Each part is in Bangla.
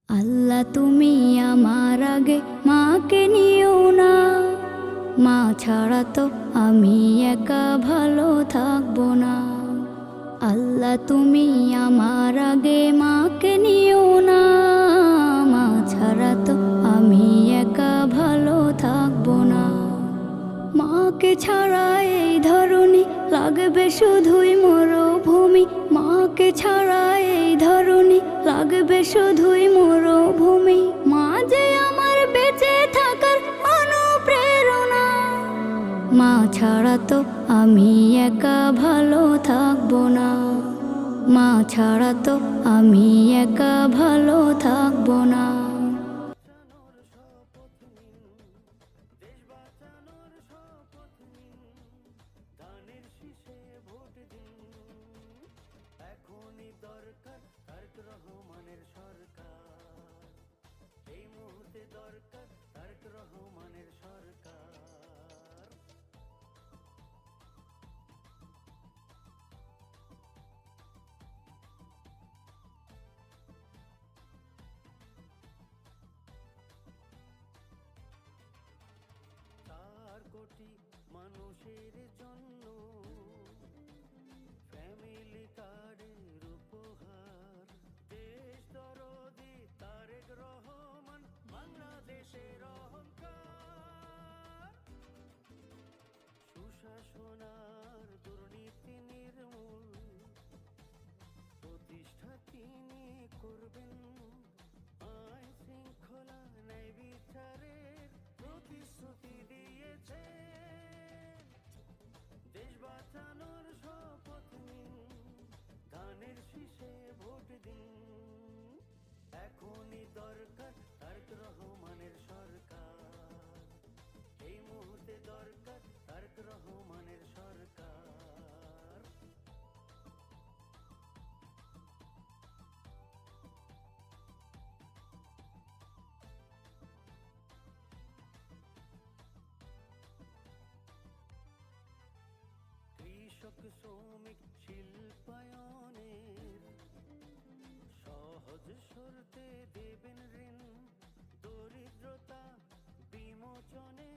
আল্লাহ তুমি আমার আগে মাকে নিও না, মা ছাড়া তো আমি একা ভালো থাকবো না। আল্লাহ তুমি আমার আগে মাকে নিও না, মা ছাড়া তো আমি একা ভালো থাকবো না। মাকে ছাড়া এই ধরনী লাগবে শুধুই মরুভূমি, মাকে ছাড়া এই ধরনী লাগবে শুধুই মরুভূমি। মা যে আমার বেঁচে থাকার অনুপ্রেরণা, মা ছাড়া তো আমি একা ভালো থাকবো না। মা ছাড়া তো আমি একা ভালো থাকবো না। কোটি মানুষের জন্য ফ্যামিলি কার্ডের উপহার, দেশ দরদি তারেক রহমান বাংলাদেশের অহংকার। সুশাসনার দুর্নীতি নির্মূল প্রতিষ্ঠা তিনি করবেন, আইন শৃঙ্খলা ন্যায় বিচারের প্রতিশ্রুতি দিয়েছে। দেশ বাঁচানোর শপথ নিন, ধানের শীষে ভোট দিন। এখনই দরকার তারেক রহমানের সরকার, এই মুহূর্তে দরকার তারেক রহমানের সরকার। কৃষক শ্রমিক শিল্পায়নের সহজ শর্তে দেবেন ঋণ, দরিদ্রতা বিমোচনে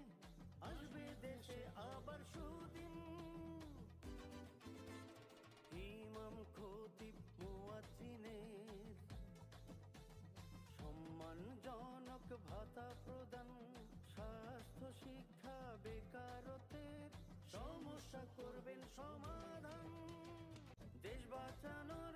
আসবে দেশে আবার সুদিন। ইমাম খতিব মুয়াজ্জিনের সম্মানজনক ভাতা প্রদান, স্বাস্থ্য শিক্ষা বেকারত্বের সমস্যা করবেন সমাধান। দেশ বাঁচানোর